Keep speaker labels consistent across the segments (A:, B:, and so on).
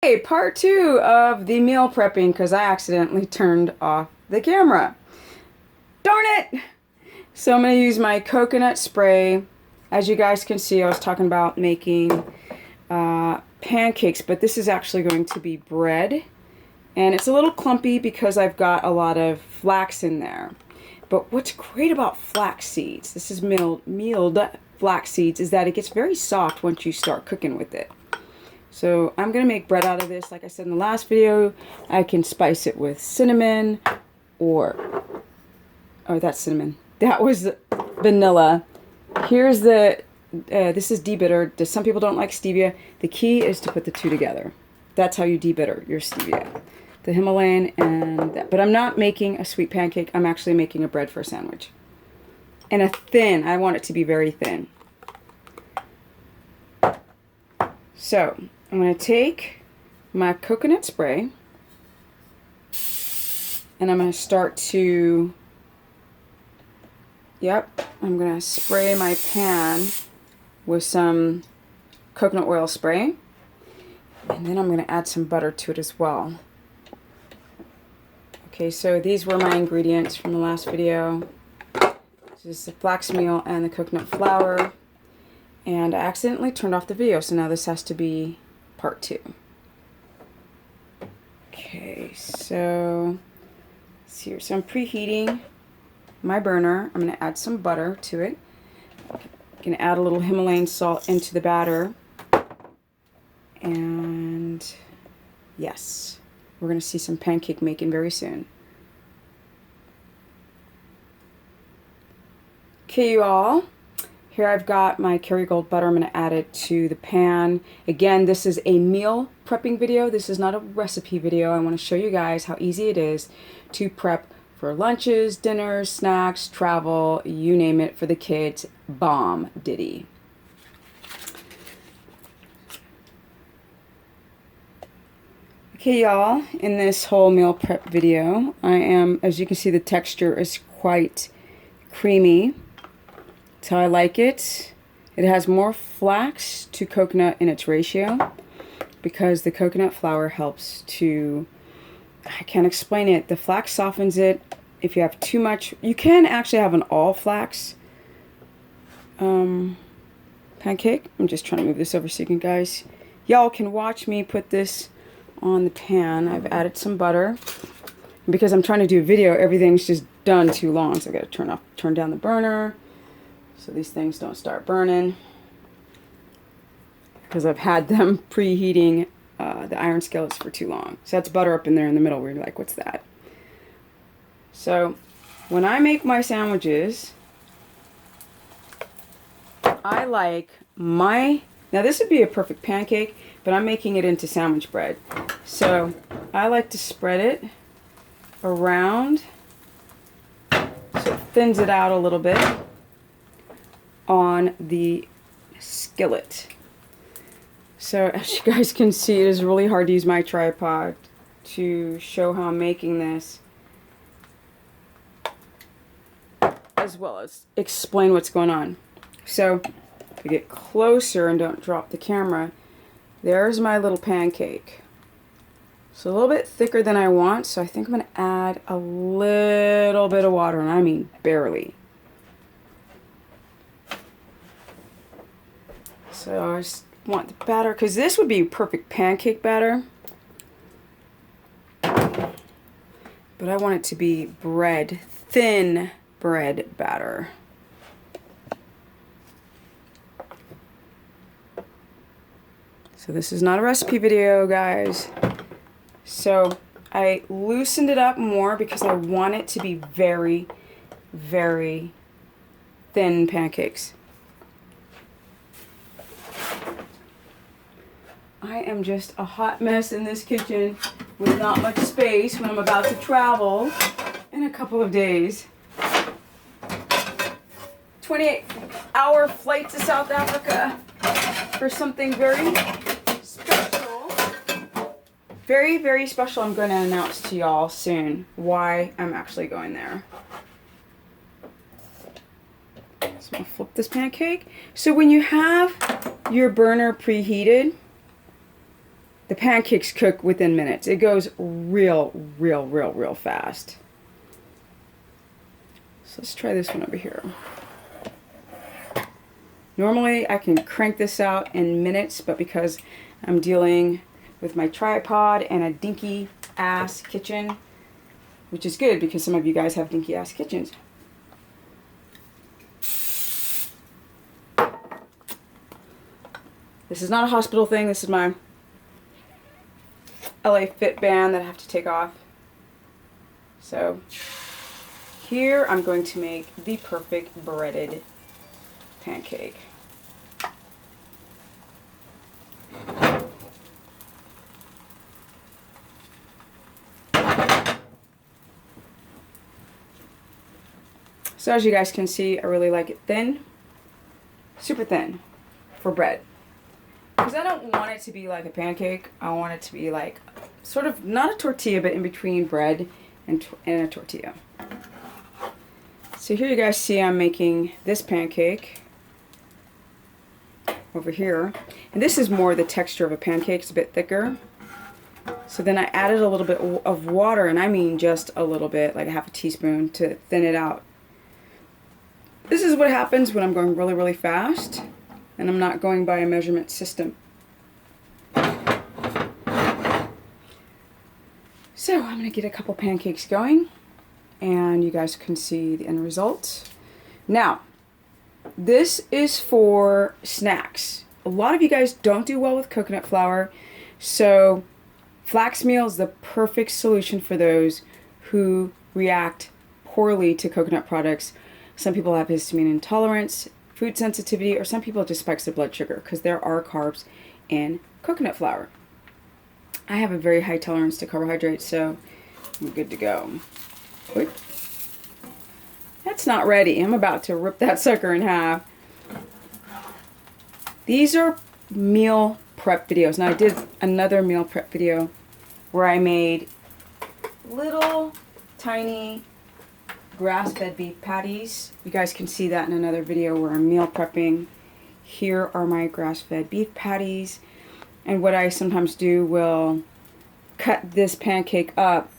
A: Hey, part two of the meal prepping because I accidentally turned off the camera. Darn it! So I'm going to use my coconut spray. As you guys can see, I was talking about making pancakes, but this is actually going to be bread. And it's a little clumpy because I've got a lot of flax in there. But what's great about flax seeds, this is milled flax seeds, is that it gets very soft once you start cooking with it. So I'm going to make bread out of this. Like I said in the last video, I can spice it with cinnamon or, oh, that's cinnamon. That was vanilla. Here's the, this is debitter. Some people don't like stevia. The key is to put the two together. That's how you debitter your stevia. The Himalayan and that. But I'm not making a sweet pancake. I'm actually making a bread for a sandwich. And a thin. I want it to be very thin. So I'm going to take my coconut spray and I'm going to start to, I'm going to spray my pan with some coconut oil spray, and then I'm going to add some butter to it as well. Okay, so these were my ingredients from the last video. This is the flax meal and the coconut flour, and I accidentally turned off the video, so now this has to be part two. Okay, so let's see here. So I'm preheating my burner. I'm going to add some butter to it. I'm going to add a little Himalayan salt into the batter. And yes, we're going to see some pancake making very soon. Okay, you all. Here I've got my Kerrygold butter. I'm going to add it to the pan. Again, this is a meal prepping video. This is not a recipe video. I want to show you guys how easy it is to prep for lunches, dinners, snacks, travel, you name it, for the kids. Bomb ditty. Okay, y'all, in this whole meal prep video, as you can see, the texture is quite creamy. That's how I like it. It has more flax to coconut in its ratio because the coconut flour helps to, I can't explain it. The flax softens it. If you have too much, you can actually have an all flax pancake. I'm just trying to move this over so you can guys, y'all can watch me put this on the pan. I've added some butter. Because I'm trying to do a video, everything's just done too long. So I got to turn down the burner so these things don't start burning. Because I've had them preheating the iron skillets for too long. So that's butter up in there in the middle where you're like, what's that? So when I make my sandwiches, I like now this would be a perfect pancake, but I'm making it into sandwich bread. So I like to spread it around so it thins it out a little bit on the skillet. So as you guys can see, it is really hard to use my tripod to show how I'm making this, as well as explain what's going on. So if I get closer and don't drop the camera, there's my little pancake. So a little bit thicker than I want, so I think I'm going to add a little bit of water, and I mean barely. So I just want the batter, because this would be perfect pancake batter. But I want it to be bread, thin bread batter. So this is not a recipe video, guys. So I loosened it up more because I want it to be very, very thin pancakes. I am just a hot mess in this kitchen with not much space when I'm about to travel in a couple of days. 28-hour flight to South Africa for something very special. Very, very special. I'm going to announce to y'all soon why I'm actually going there. So I'm going to flip this pancake. So when you have your burner preheated, the pancakes cook within minutes. It goes real fast. So let's try this one over here. Normally I can crank this out in minutes, but because I'm dealing with my tripod and a dinky ass kitchen, which is good because some of you guys have dinky ass kitchens. This is not a hospital thing. This is my LA Fit band that I have to take off. So here I'm going to make the perfect breaded pancake. So as you guys can see, I really like it thin, super thin for bread. Because I don't want it to be like a pancake. I want it to be like sort of not a tortilla, but in between bread and a tortilla. So here you guys see I'm making this pancake over here. And this is more the texture of a pancake. It's a bit thicker. So then I added a little bit of water, and I mean just a little bit, like a half a teaspoon, to thin it out. This is what happens when I'm going really fast and I'm not going by a measurement system. So I'm going to get a couple pancakes going and you guys can see the end result. Now, this is for snacks. A lot of you guys don't do well with coconut flour, so flax meal is the perfect solution for those who react poorly to coconut products. Some people have histamine intolerance, food sensitivity, or some people it just spikes their blood sugar because there are carbs in coconut flour. I have a very high tolerance to carbohydrates, so I'm good to go. Wait. That's not ready. I'm about to rip that sucker in half. These are meal prep videos. Now I did another meal prep video where I made little tiny grass-fed beef patties. You guys can see that in another video where I'm meal prepping. Here are my grass-fed beef patties. And what I sometimes do will cut this pancake up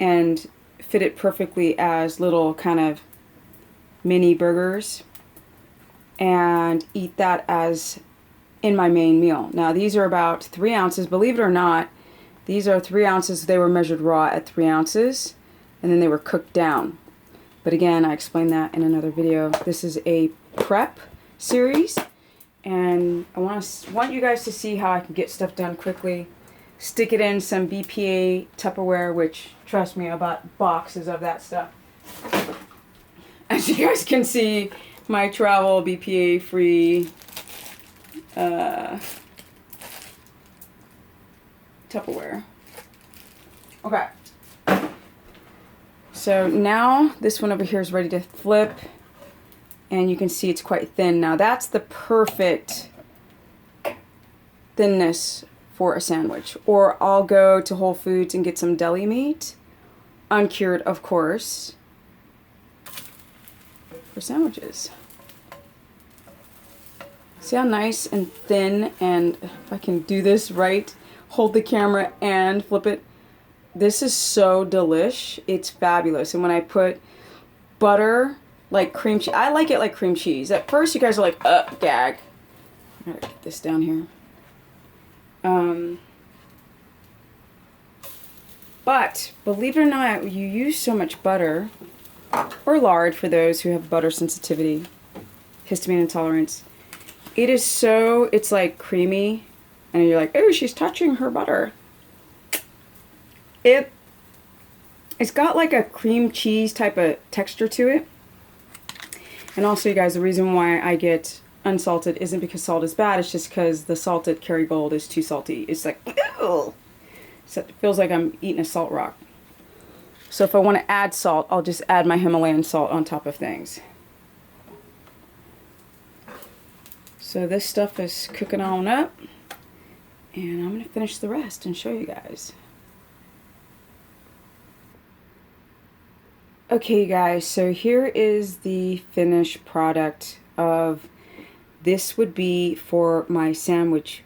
A: and fit it perfectly as little kind of mini burgers and eat that as in my main meal. Now these are about 3 ounces. Believe it or not, these are 3 ounces. They were measured raw at 3 ounces and then they were cooked down. But again, I explained that in another video. This is a prep series, and I want you guys to see how I can get stuff done quickly. Stick it in some BPA Tupperware, which, trust me, I bought boxes of that stuff. As you guys can see, my travel BPA-free Tupperware. Okay. So now this one over here is ready to flip, and you can see it's quite thin. Now that's the perfect thinness for a sandwich. Or I'll go to Whole Foods and get some deli meat, uncured of course, for sandwiches. See how nice and thin, and if I can do this right, hold the camera and flip it. This is so delish. It's fabulous. And when I put butter, like cream cheese, I like it like cream cheese. At first you guys are like, gag. I gotta get this down here. But believe it or not, you use so much butter, or lard for those who have butter sensitivity, histamine intolerance. It is so, it's like creamy, and you're like, oh, she's touching her butter. It's got like a cream cheese type of texture to it. And also, you guys, the reason why I get unsalted isn't because salt is bad. It's just because the salted Kerrygold is too salty. It's like, ew! So it feels like I'm eating a salt rock. So if I want to add salt, I'll just add my Himalayan salt on top of things. So this stuff is cooking on up. And I'm going to finish the rest and show you guys. Okay, you guys, so here is the finished product of, this would be for my sandwich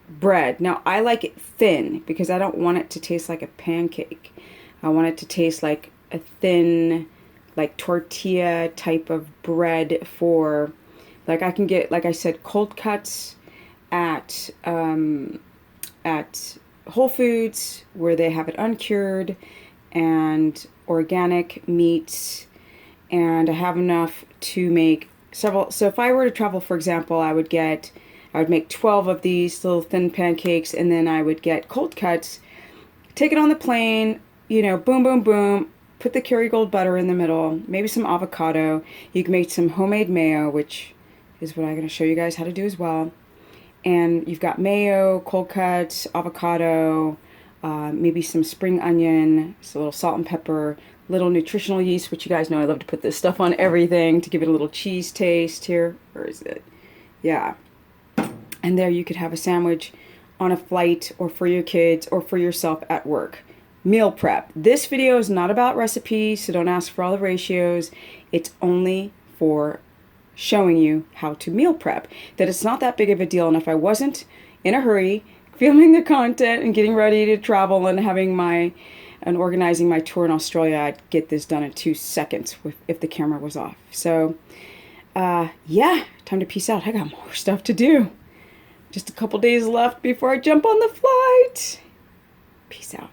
A: bread. Now, I like it thin because I don't want it to taste like a pancake. I want it to taste like a thin, like tortilla type of bread for, like I can get, like I said, cold cuts at Whole Foods where they have it uncured, and organic meats, and I have enough to make several. So if I were to travel, for example, I would make 12 of these little thin pancakes, and then I would get cold cuts, take it on the plane, you know, boom, boom, boom, put the Kerrygold butter in the middle, maybe some avocado. You can make some homemade mayo, which is what I'm going to show you guys how to do as well. And you've got mayo, cold cuts, avocado, maybe some spring onion, so a little salt and pepper, little nutritional yeast, which you guys know I love to put this stuff on everything to give it a little cheese taste here. Where is it? Yeah. And there you could have a sandwich on a flight, or for your kids, or for yourself at work. Meal prep. This video is not about recipes, so don't ask for all the ratios. It's only for showing you how to meal prep. That it's not that big of a deal, and if I wasn't in a hurry filming the content and getting ready to travel and organizing my tour in Australia, I'd get this done in 2 seconds if the camera was off. So yeah, time to peace out. I got more stuff to do. Just a couple days left before I jump on the flight. Peace out.